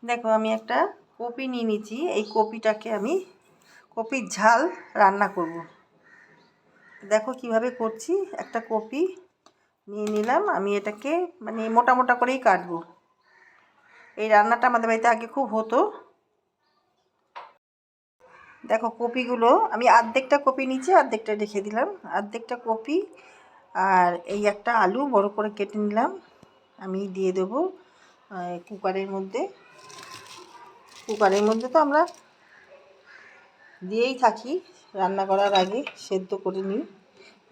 দেখো আমি একটা কপি নিয়ে নিয়েছি। এই কপিটাকে আমি কপির ঝাল রান্না করব। দেখো কিভাবে করছি। একটা কপি নিয়ে নিলাম, আমি এটাকে মানে মোটা মোটা করেই কাটবো। এই রান্নাটা আমাদের বাড়িতে আগে খুব হতো। দেখো কপিগুলো আমি অর্ধেকটা কপি নিয়েছি, অর্ধেকটা রেখে দিলাম। অর্ধেকটা কপি আর এই একটা আলু বড় করে কেটে নিলাম, আমি দিয়ে দেবো কুকারের মধ্যে। কুকারের মধ্যে তো আমরা দিয়েই থাকি রান্না করার আগে, সেদ্ধ করে নিই।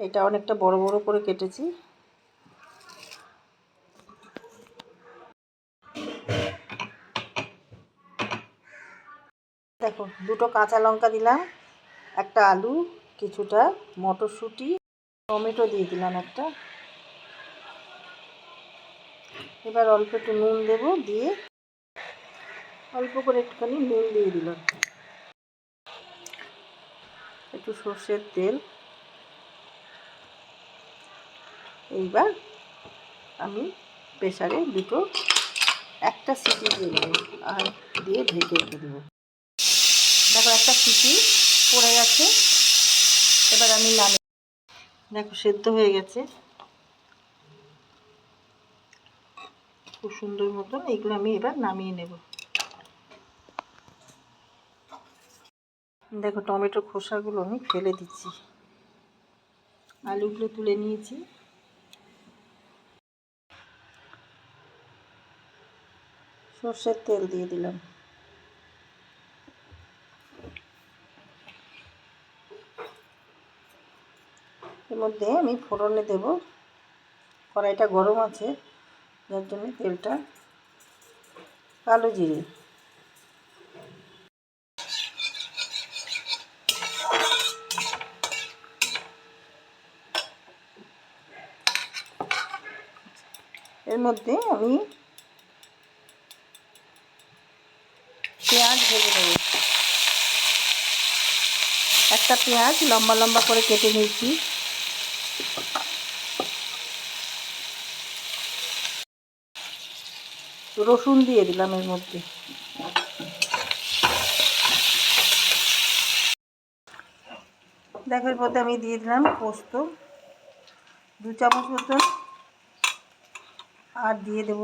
এটা অনেকটা বড় বড় করে কেটেছি। দেখো দুটো কাঁচা লঙ্কা দিলাম, একটা আলু, কিছুটা মটরশুঁটি, টমেটো দিয়ে দিলাম একটা। এবার অল্প একটু নুন দেবো, দিয়ে অল্প করে একটুখানি নুন দিয়ে দিলাম, একটু সর্ষের তেল। এইবার আমি প্রেসারে একটা সিটি দিয়ে দেবো আর দিয়ে ঢেকে রেখে দেবো। দেখো একটা সিটি পড়ে গেছে, এবার আমি নামিয়ে। দেখো সেদ্ধ হয়ে গেছে খুব সুন্দর মতন। এইগুলো আমি এবার নামিয়ে নেব। দেখো টমেটোর খোসাগুলো আমি ফেলে দিচ্ছি, আলুগুলো তুলে নিয়েছি। সর্ষের তেল দিয়ে দিলাম, এর মধ্যে আমি ফোড়নে দেব। কড়াইটা গরম আছে যার জন্য তেলটা, কালো জিরে, এর মধ্যে আমি পেঁয়াজ ভেজে দেবো। একটা পেঁয়াজ লম্বা লম্বা করে কেটে নিয়েছি। রসুন দিয়ে দিলাম এর মধ্যে। দেখো এর মধ্যে আমি দিয়ে দিলাম পোস্ত 2 চামচ মতন, আর দিয়ে দেব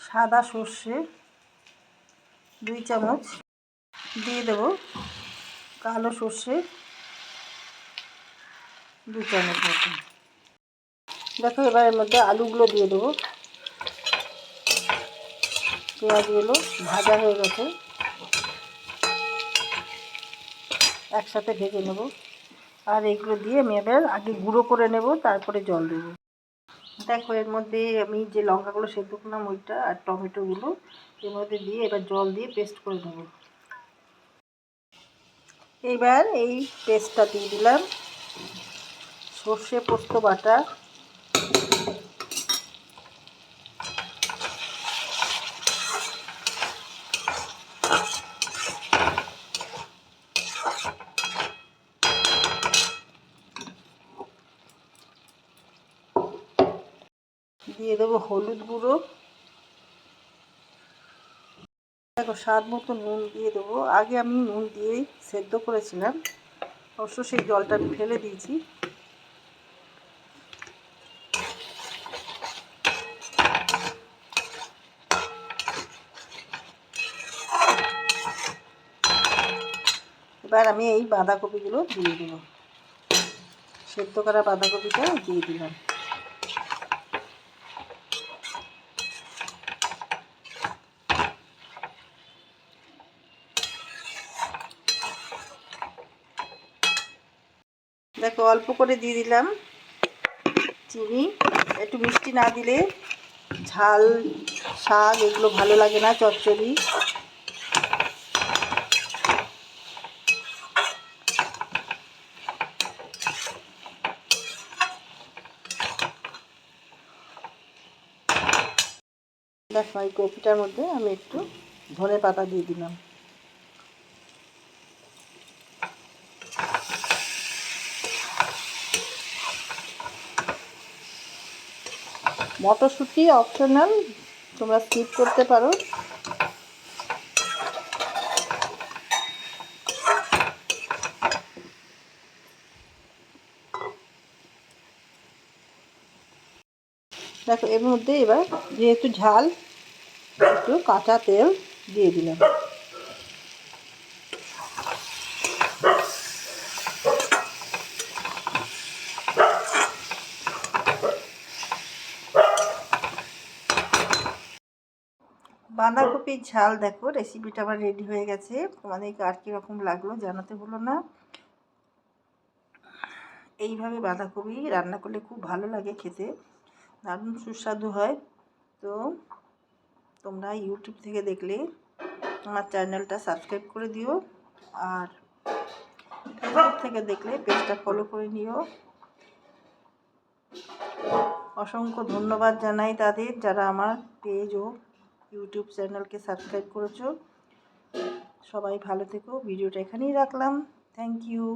সাদা সর্ষে 2 চামচ, দিয়ে দেব কালো সর্ষে 2 চামচ মতন। দেখো এবার এর মধ্যে আলুগুলো দিয়ে দেবো। পেঁয়াজগুলো ভাজা হয়ে গেছে, একসাথে ভেজে নেব। আর এগুলো দিয়ে আমি এবার আগে গুঁড়ো করে নেব, তারপরে জল দেবো। দেখো এর মধ্যে আমি যে লঙ্কাগুলো সেদ্ধ করলাম ওইটা আর টমেটোগুলো এর মধ্যে দিয়ে এবার জল দিয়ে পেস্ট করে নেব। এবার এই পেস্টটা দিয়ে দিলাম, সর্ষে পোস্ত বাটা, দিয়ে দেবো হলুদ গুঁড়ো। দেখো স্বাদ মতো নুন দিয়ে দেবো। আগে আমি নুন দিয়েই সেদ্ধ করেছিলাম, অবশ্য সেই জলটা আমি ফেলে দিয়েছি। এবার আমি এই বাঁধাকপিগুলো দিয়ে দেবো, সেদ্ধ করা বাঁধাকপিটা দিয়ে দিলাম। দেখো অল্প করে দিয়ে দিলাম চিনি, একটু মিষ্টি না দিলে ঝাল শাক এগুলো ভালো লাগে না, চচ্চড়ি। দেখো এই কপিটার মধ্যে আমি একটু ধনে পাতা দিয়ে দিলাম। মটরশুঁটি অপশনাল, তোমরা স্কিপ করতে পারো। দেখো এর মধ্যে এবার যেহেতু ঝাল, একটু কাঁচা তেল দিয়ে দিলাম। বাঁধাকপির ঝাল দেখো রেসিপিটা আমার রেডি হয়ে গেছে। তোমাদেরকে আর কীরকম লাগলো জানাতে ভুলো না। এইভাবে বাঁধাকপি রান্না করলে খুব ভালো লাগে খেতে, দারুণ সুস্বাদু হয়। তো তোমরা ইউটিউব থেকে দেখলে আমার চ্যানেলটা সাবস্ক্রাইব করে দিও, আর ফেসবুক থেকে দেখলে পেজটা ফলো করে নিও। অসংখ্য ধন্যবাদ জানাই তাদের যারা আমার পেজ ও ইউটিউব চ্যানেলকে সাবস্ক্রাইব করেছো। সবাই ভালো থেকো। ভিডিওটা এখানেই রাখলাম। Thank you.